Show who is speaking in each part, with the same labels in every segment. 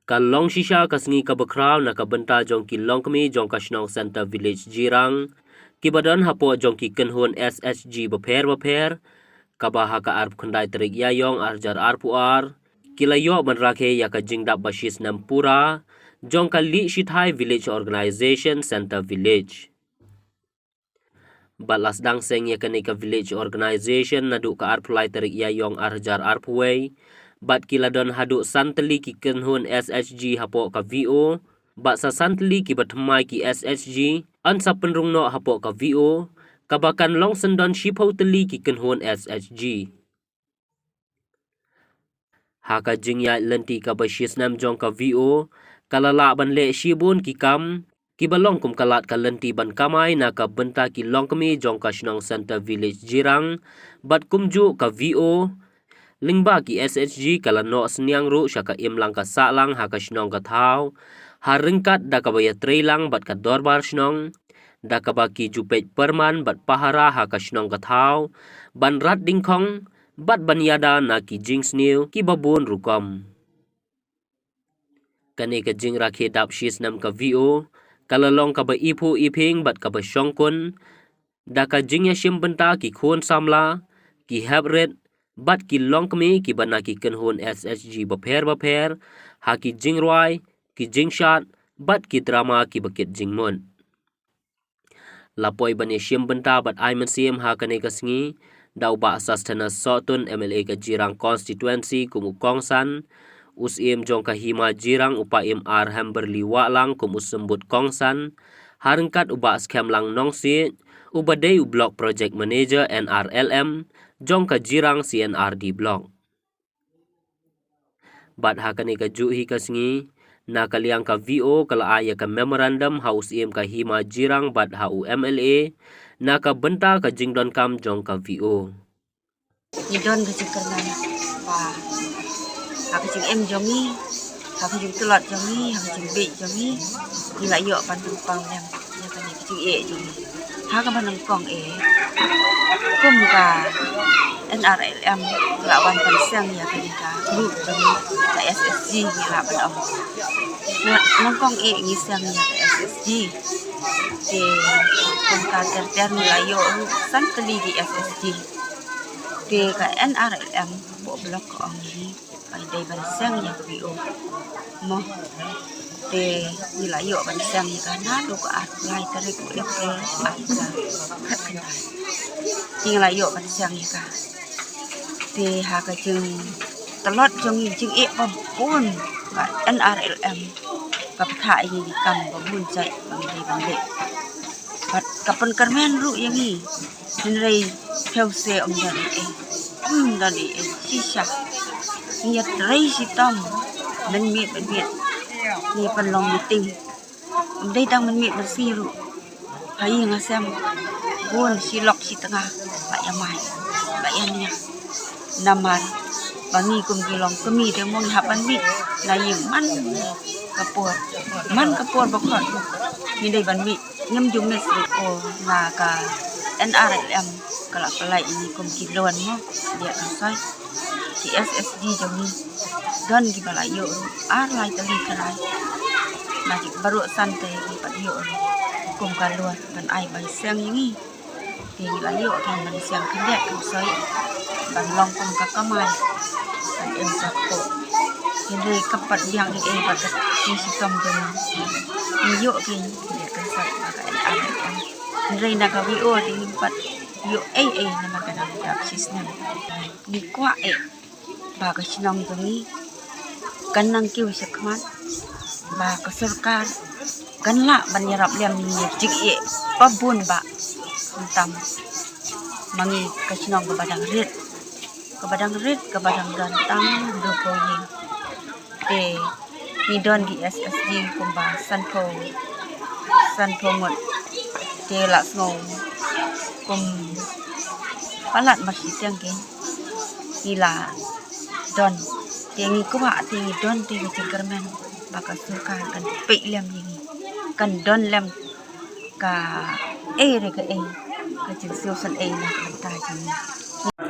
Speaker 1: Ka long shisha ka sngi ka bakraw na ka benta jong ki long kami jong ka shnong center village jirang. Ki badan hapo jong ki kenhun SHG baper. Ka baha ka arp kundai terik yayong arjar arpuar. Kila yo ban rakhe ya ka jingdap bashis nampura. Jong ka li shithai village organization center village. Balas dang seng ya kanika village organization nadu ka arpulai terik yayong arjar arpuway. Bat kiladon hadu santeli ki kenhun SHG hapo ka VO. Bat sa santeli ki batmai ki SHG. Ansa penrung no hapo ka VO. Kabakan long sendon shipau teli ki kenhun SHG. Haka jingya lenti ka bashis nam jong ka VO. Kalala ban le shibun ki kam. Ki balong kum kalat ka lenti ban kamai na ka benta ki long kami jong ka shnong center village jirang. Bat kumju ka VO. Lingba ki SHG kala no senyang ru syaka imlang ka saklang haka shnong ka thau. Haringkat da ka baya trailang bat ka dorbar shnong. Da ka baki jupet perman bat pahara haka shnong ka thau. Ban rat dingkong bat ban yada na ki jing snew ki babun rukom. Kani ka jing rakhe dap shis nam ka VO. Kalalong ka ba ipu iping bat ka ba syongkun. Da ka jing ya shim benta ki khun samla. Ki habret. Bat ki long kami ki bana ki kenhun SHG baper. Ha ki jing roi. Ki jing shat. Bat ki drama ki bakit jing mun. Lapoi bani shim benta bat ay mensim ha kani ka sngi. Daw ba asas tana sotun MLA ka jirang constituency kumu kongsan. Usim jong kahima jirang upa im arham berliwa lang kum usembut kongsan. Harengkat uba scam lang nongsi. Ubadai block project manager NRLM. Jong ka jirang CNRD block. Bat hakani ka juhi ka singi. Na kaliang ka VO kala aya ka memorandum ha usim kahima jirang bat ha MLA. Na ka benta ka jingdon kam jong ka VO.
Speaker 2: Idon ka karna. Wah. Haka ching em jongi, haka ching telot jongi, haka ching bek jongi, gila yok pandung pang yang kan ching e jongi. Haka pandung kong e. Kum ka NRLM lawan pansang ya kan ka group jongi ka SSG gila pandong. Nang kong e ngisang ya ka SSG. Ke kum ka ter gila yok san kali di SSG. Ke ka NRLM bo blok ko ang ni day bansang ya VO mo te nilayo bansang ya kana do ka apply tarik ko lepre asa khat kana nilayo bansang ya ka te ha ka jeng telot jeng e pun ka NRLM ka pha ini di kam bun cai bang day bang pat kapan karmen ru yang ni nrei theo se om dan e sisa Niat rai sitam men mit ni penlong meeting dai tang men mit bersiru hai ngasam bun silok si tengah pak yamai pak yamnya namar bangi kum gilong kemi de mong hapan mit na yeng man kapur bokot ni dai ban mit nyem jung mes ko na ka NRLM kala pelai ini kum kilon mo dia asai di SSG jongi don di balayo ar lai tali kanai lagi baru santai di padiyo kum kaluar ban ai bai siang ini di balayo kan ban siang kendek kusai ban long kum kakamai ban em sakko ini kapat yang ini pada di sitam jongi iyo kin dia kan sak maka NRM ini nak VO di empat yo nama kana dap sistem ni kwa ba ka sinong jongi kanang kiu sakman ba ka sarkar kanla banyarap liam ni jigi pabun ba entam mangi ka sinong ka badang rit ka badang gantang dopoyi te ni don di SSG kumba sanpo ngot te la ngong kum palat masih tiangkin ila don tiangi kuma tiangi don tiangi cengkermen baka suka kan pe lem ini kan don lem ka re ka ceng siosan na ta jini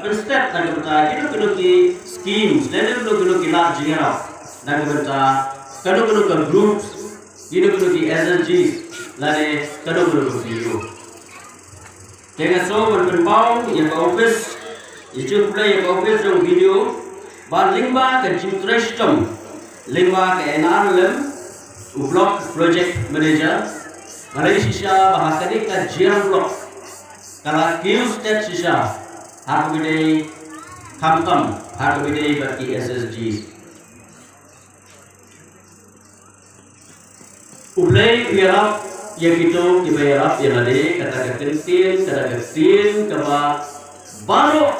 Speaker 3: instead kan kita kudu ki schemes dan kudu ki la jingera dan kita kadang-kadang ke groups, kadang-kadang di SSGs, lalu kadang-kadang ke video. Jangan so berpau yang ke office, itu pula yang ke office yang video, lingba ke Jimtreshtom, lingba ke NRLM, block project manager, Malaysia bahasa ni ke Jiran block, kalau Q state sisa, harus berdei kamtam, harus berdei bagi SSGs. Ulai biarap yang itu dibayarap yang ada kata kentin kaba baru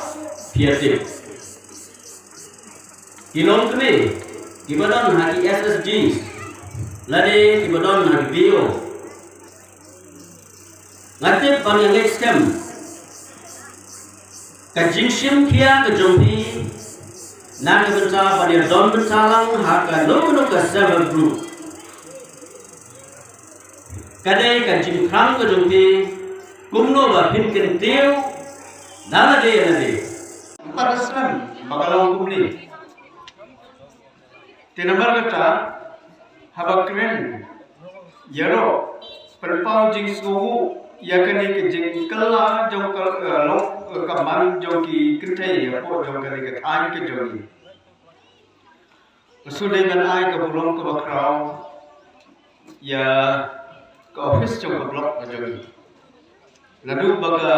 Speaker 3: piatif. Kilong kami kibadan haki SSG, lade kibadan haki bio. Ngatip banyak next scam. Kajingsim kia kejompi, nak benca pada don bencalang haka lono ke server group. Kadai kancing krang ke jompi, kumno bapin kentiu, nala de. Empat Islam bakalau kumli. Tinambar kata, habak keren, yaro, perpau jing suhu, yakani ke jing kala jong kalok kamang jong ki kentai ya po jong kani ke tang ke jongi. Sudai ban ai ke bulong ke bakrau, ya ke office jong ke blok ke jongi. Lalu baga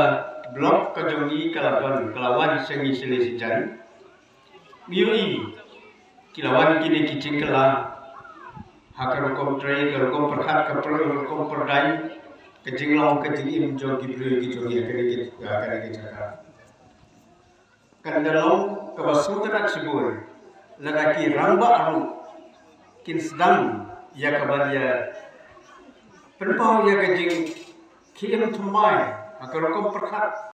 Speaker 3: blok ke jongi kelawan sengi sili sijan. Miui kilawan kini kicing kela hakar kom tray kom perkat kom perdai kecing long kecing im jong ki bru ki jongi akari ki cakap. Kandalong ke basutra cibur lagaki ramba aru kin sedang ya kabarya perpau ya kecing kiam tumai akar kom perkat